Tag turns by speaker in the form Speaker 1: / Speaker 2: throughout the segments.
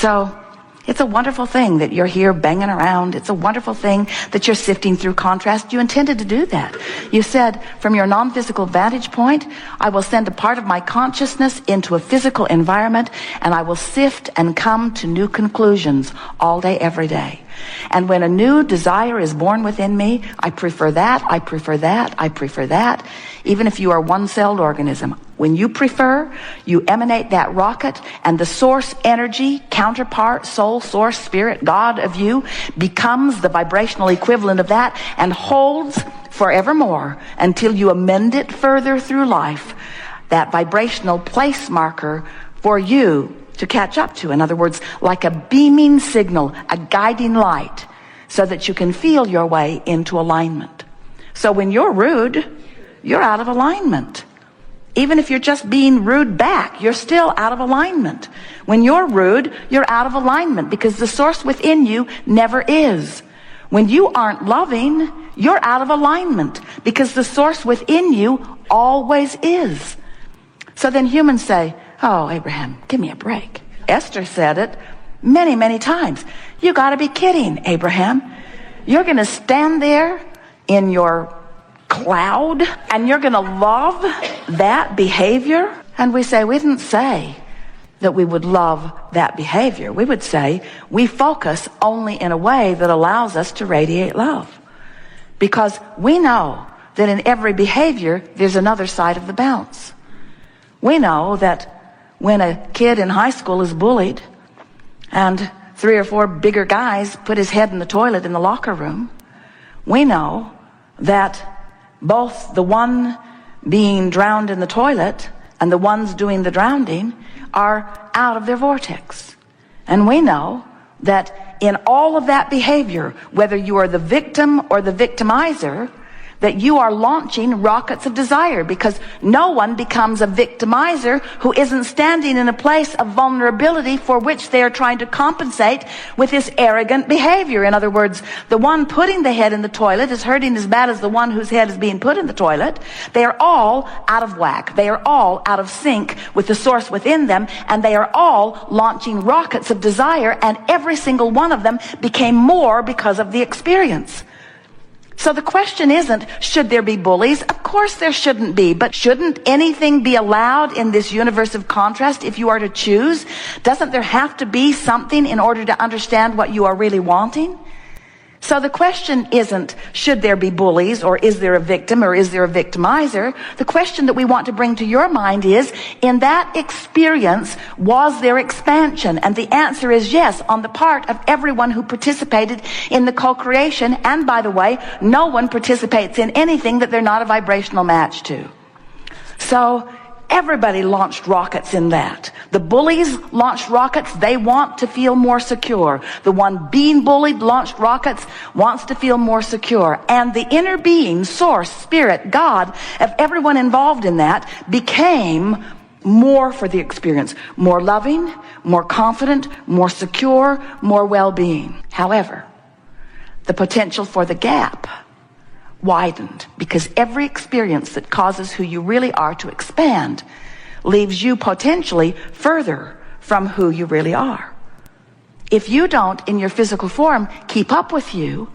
Speaker 1: So it's a wonderful thing that you're here banging around. It's a wonderful thing that you're sifting through contrast. You intended to do that. You said, from your non-physical vantage point, I will send a part of my consciousness into a physical environment, and I will sift and come to new conclusions all day, every day. And when a new desire is born within me, I prefer that, I prefer that, I prefer that. Even if you are one-celled organism, when you prefer, you emanate that rocket, and the source energy, counterpart, soul, source, spirit, God of you becomes the vibrational equivalent of that and holds forevermore until you amend it further through life, that vibrational place marker for you to catch up to. In other words, like a beaming signal, a guiding light, so that you can feel your way into alignment. So when you're rude, you're out of alignment. Even if you're just being rude back, you're still out of alignment. When you're rude, you're out of alignment, because the source within you never is. When you aren't loving, you're out of alignment, because the source within you always is. So then humans say, oh, Abraham, give me a break. Esther said it many, many times. You got to be kidding, Abraham. You're going to stand there in your cloud and you're going to love that behavior? And we say, we didn't say that we would love that behavior. We would say we focus only in a way that allows us to radiate love. Because we know that in every behavior, there's another side of the bounce. We know that when a kid in high school is bullied and 3 or 4 bigger guys put his head in the toilet in the locker room, we know that both the one being drowned in the toilet and the ones doing the drowning are out of their vortex. And we know that in all of that behavior, whether you are the victim or the victimizer, that you are launching rockets of desire, because no one becomes a victimizer who isn't standing in a place of vulnerability for which they are trying to compensate with this arrogant behavior. In other words, the one putting the head in the toilet is hurting as bad as the one whose head is being put in the toilet. They are all out of whack. They are all out of sync with the source within them, and they are all launching rockets of desire, and every single one of them became more because of the experience. So the question isn't, should there be bullies? Of course there shouldn't be, but shouldn't anything be allowed in this universe of contrast if you are to choose? Doesn't there have to be something in order to understand what you are really wanting? So the question isn't, should there be bullies, or is there a victim, or is there a victimizer? The question that we want to bring to your mind is, in that experience, was there expansion? And the answer is yes, on the part of everyone who participated in the co-creation. And by the way, no one participates in anything that they're not a vibrational match to. So everybody launched rockets in that. The bullies launched rockets. They want to feel more secure. The one being bullied launched rockets, wants to feel more secure. And the inner being, source, spirit, God, of everyone involved in that became more for the experience. More loving, more confident, more secure, more well-being. However, the potential for the gap widened, because every experience that causes who you really are to expand leaves you potentially further from who you really are. If you don't, in your physical form, keep up with you,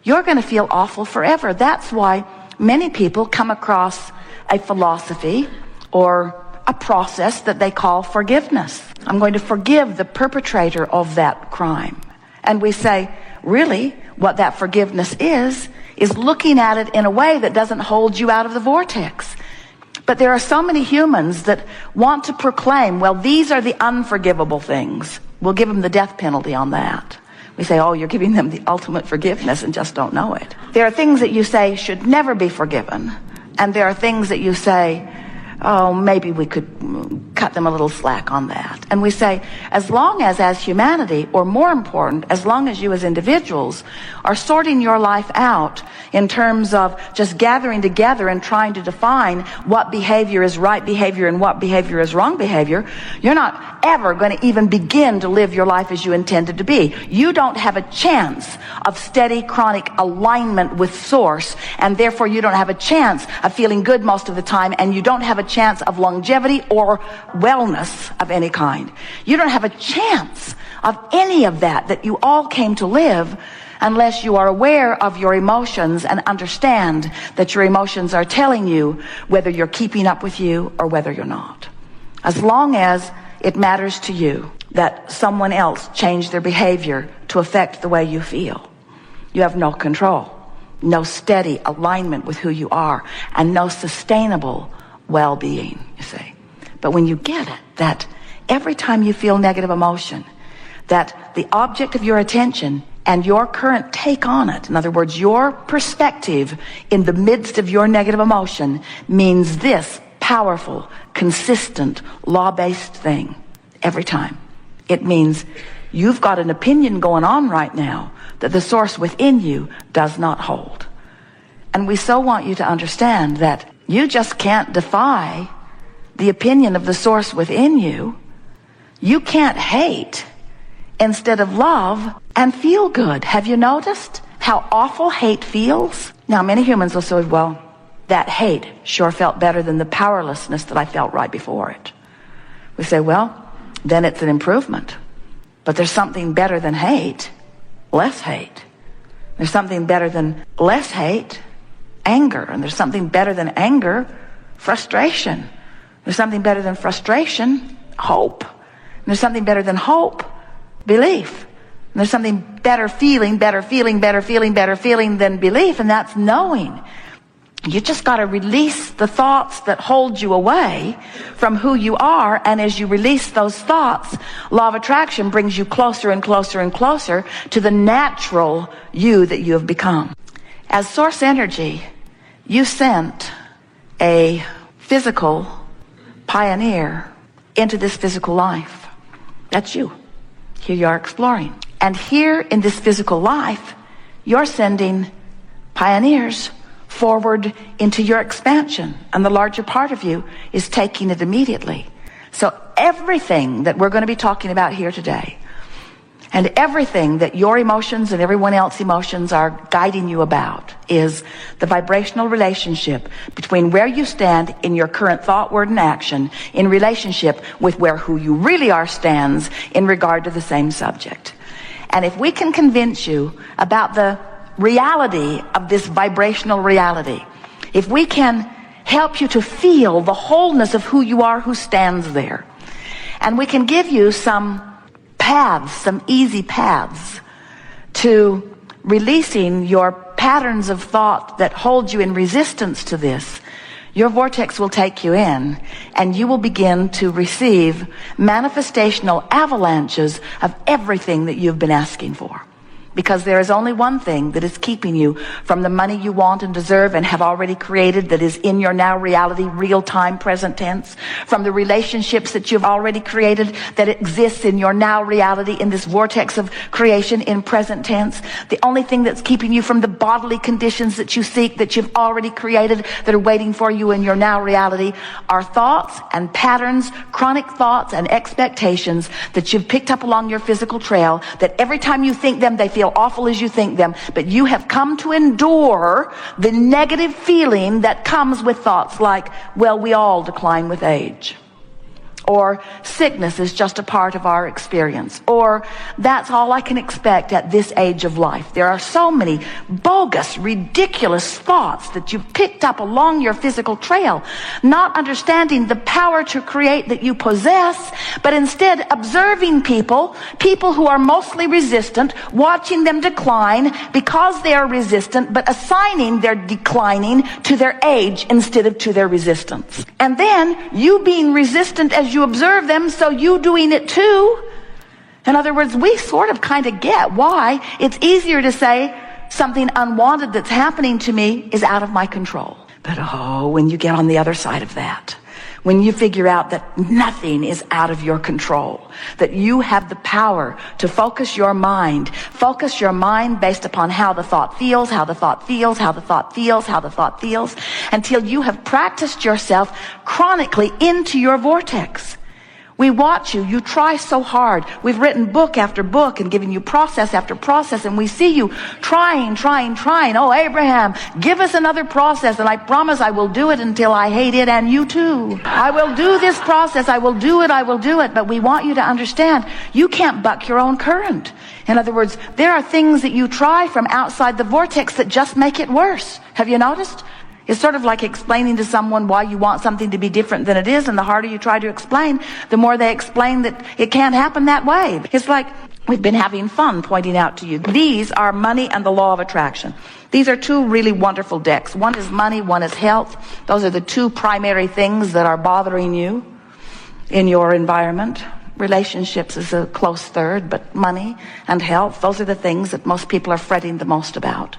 Speaker 1: you're going to feel awful forever. That's why many people come across a philosophy or a process that they call forgiveness. I'm going to forgive the perpetrator of that crime. And we say, really, what that forgiveness is looking at it in a way that doesn't hold you out of the vortex. But there are so many humans that want to proclaim, well, these are the unforgivable things. We'll give them the death penalty on that. We say, oh, you're giving them the ultimate forgiveness and just don't know it. There are things that you say should never be forgiven. And there are things that you say, oh, maybe we could cut them a little slack on that. And we say, as long as humanity, or more important, as long as you as individuals are sorting your life out in terms of just gathering together and trying to define what behavior is right behavior and what behavior is wrong behavior, you're not ever going to even begin to live your life as you intended to be. You don't have a chance of steady, chronic alignment with source, and therefore you don't have a chance of feeling good most of the time, and you don't have a chance of longevity or wellness of any kind. You don't have a chance of any of that you all came to live unless you are aware of your emotions and understand that your emotions are telling you whether you're keeping up with you or whether you're not. As long as it matters to you that someone else change their behavior to affect the way you feel, you have no control, no steady alignment with who you are, and no sustainable well-being, you see. But when you get it, that every time you feel negative emotion, that the object of your attention and your current take on it, in other words, your perspective in the midst of your negative emotion, means this powerful, consistent, law-based thing every time. It means you've got an opinion going on right now that the source within you does not hold. And we so want you to understand that you just can't defy the opinion of the source within you. You can't hate instead of love and feel good. Have you noticed how awful hate feels? Now, many humans will say, well, that hate sure felt better than the powerlessness that I felt right before it. We say, well, then it's an improvement. But there's something better than hate, less hate. There's something better than less hate, anger. And there's something better than anger, frustration. There's something better than frustration, hope. And there's something better than hope, belief. And there's something better feeling than belief, and that's knowing. You just got to release the thoughts that hold you away from who you are, and as you release those thoughts, law of attraction brings you closer and closer and closer to the natural you that you have become. As source energy, you sent a physical pioneer into this physical life. That's you. Here you are exploring. And here in this physical life, you're sending pioneers forward into your expansion, and the larger part of you is taking it immediately. So everything that we're going to be talking about here today, and everything that your emotions and everyone else's emotions are guiding you about, is the vibrational relationship between where you stand in your current thought, word, and action in relationship with where who you really are stands in regard to the same subject. And if we can convince you about the reality of this vibrational reality, if we can help you to feel the wholeness of who you are, who stands there, and we can give you some paths, some easy paths to releasing your patterns of thought that hold you in resistance to this, your vortex will take you in, and you will begin to receive manifestational avalanches of everything that you've been asking for. Because there is only one thing that is keeping you from the money you want and deserve and have already created, that is in your now reality, real time, present tense, from the relationships that you've already created that exists in your now reality in this vortex of creation in present tense. The only thing that's keeping you from the bodily conditions that you seek, that you've already created, that are waiting for you in your now reality, are thoughts and patterns, chronic thoughts and expectations that you've picked up along your physical trail, that every time you think them, they feel awful as you think them, but you have come to endure the negative feeling that comes with thoughts like, well, we all decline with age, or sickness is just a part of our experience, or that's all I can expect at this age of life. There are so many bogus, ridiculous thoughts that you've picked up along your physical trail, not understanding the power to create that you possess, but instead observing people who are mostly resistant, watching them decline because they are resistant, but assigning their declining to their age instead of to their resistance. And then you being resistant as you observe them, so you doing it too. In other words, we sort of kind of get why it's easier to say something unwanted that's happening to me is out of my control. But when you get on the other side of that, when you figure out that nothing is out of your control, that you have the power to focus your mind based upon how the thought feels, until you have practiced yourself chronically into your vortex. We watch you. You try so hard. We've written book after book and given you process after process, and we see you trying. Oh, Abraham, give us another process, and I promise I will do it until I hate it and you too. I will do this process. I will do it. But we want you to understand, you can't buck your own current. In other words, there are things that you try from outside the vortex that just make it worse. Have you noticed? It's sort of like explaining to someone why you want something to be different than it is, and the harder you try to explain, the more they explain that it can't happen that way. It's like we've been having fun pointing out to you. These are money and the law of attraction. These are two really wonderful decks. One is money, one is health. Those are the two primary things that are bothering you in your environment. Relationships is a close third, but money and health, those are the things that most people are fretting the most about.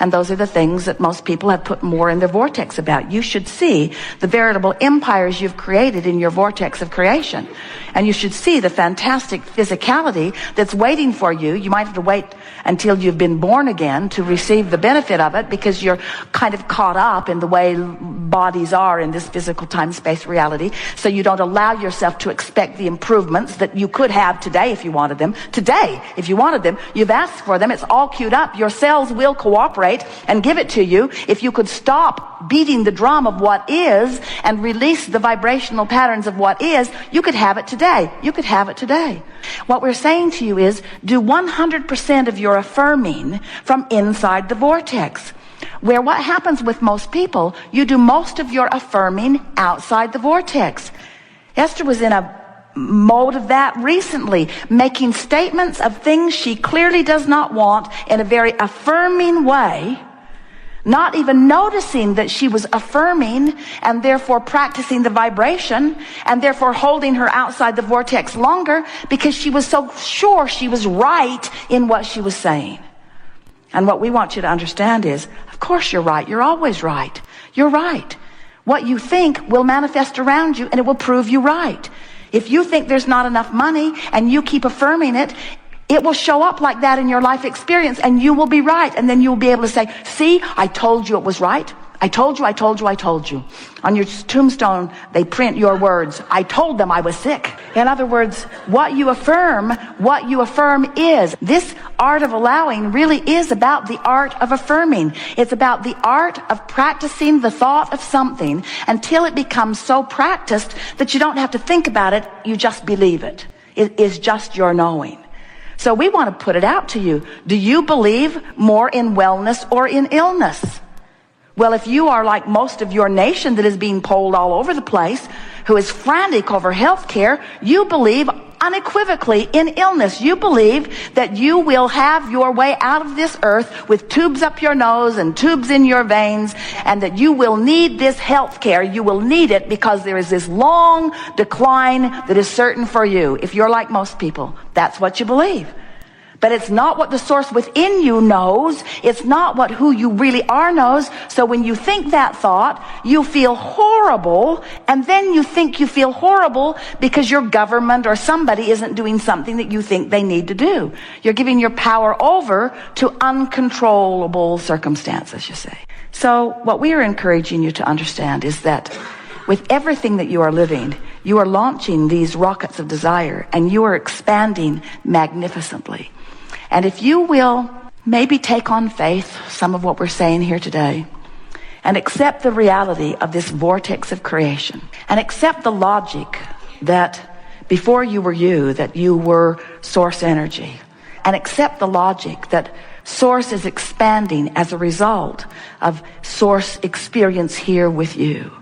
Speaker 1: And those are the things that most people have put more in their vortex about. You should see the veritable empires you've created in your vortex of creation. And you should see the fantastic physicality that's waiting for you. You might have to wait until you've been born again to receive the benefit of it, because you're kind of caught up in the way bodies are in this physical time-space reality. So you don't allow yourself to expect the improvements that you could have today if you wanted them. Today, if you wanted them, you've asked for them. It's all queued up. Your cells will cooperate and give it to you. If you could stop beating the drum of what is and release the vibrational patterns of what is, you could have it today. You could have it today. What we're saying to you is, do 100% of your affirming from inside the vortex. Where what happens with most people, you do most of your affirming outside the vortex. Esther was in a mode of that recently, making statements of things she clearly does not want in a very affirming way, not even noticing that she was affirming and therefore practicing the vibration and therefore holding her outside the vortex longer, because she was so sure she was right in what she was saying. And what we want you to understand is, of course you're right. You're always right. You're right. What you think will manifest around you, and it will prove you right. If you think there's not enough money and you keep affirming it, it will show up like that in your life experience, and you will be right. And then you'll be able to say, see, I told you it was right. I told you. On your tombstone, they print your words. I told them I was sick. In other words, what you affirm is. This art of allowing really is about the art of affirming. It's about the art of practicing the thought of something until it becomes so practiced that you don't have to think about it. You just believe it. It is just your knowing. So we want to put it out to you. Do you believe more in wellness or in illness? Well, if you are like most of your nation that is being polled all over the place, who is frantic over health care, you believe unequivocally in illness. You believe that you will have your way out of this earth with tubes up your nose and tubes in your veins, and that you will need this health care. You will need it because there is this long decline that is certain for you. If you're like most people, that's what you believe. But it's not what the source within you knows. It's not what who you really are knows. So when you think that thought, you feel horrible, and then you think you feel horrible because your government or somebody isn't doing something that you think they need to do. You're giving your power over to uncontrollable circumstances, you say. So what we are encouraging you to understand is that with everything that you are living, you are launching these rockets of desire, and you are expanding magnificently. And if you will maybe take on faith some of what we're saying here today, and accept the reality of this vortex of creation, and accept the logic that before you were you, that you were source energy, and accept the logic that source is expanding as a result of source experience here with you.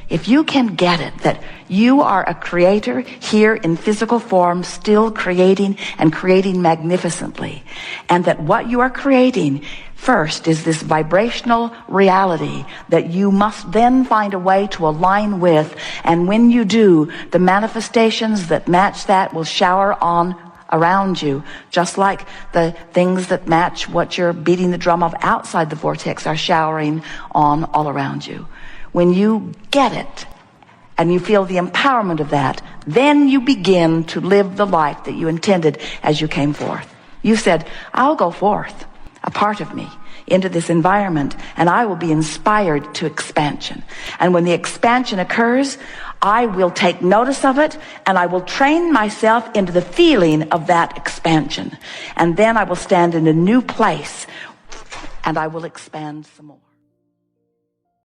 Speaker 1: If you can get it, that you are a creator here in physical form, still creating and creating magnificently, and that what you are creating first is this vibrational reality that you must then find a way to align with, and when you do, the manifestations that match that will shower on around you, just like the things that match what you're beating the drum of outside the vortex are showering on all around you. When you get it and you feel the empowerment of that, then you begin to live the life that you intended as you came forth. You said, I'll go forth, a part of me, into this environment, and I will be inspired to expansion. And when the expansion occurs, I will take notice of it, and I will train myself into the feeling of that expansion. And then I will stand in a new place, and I will expand some more.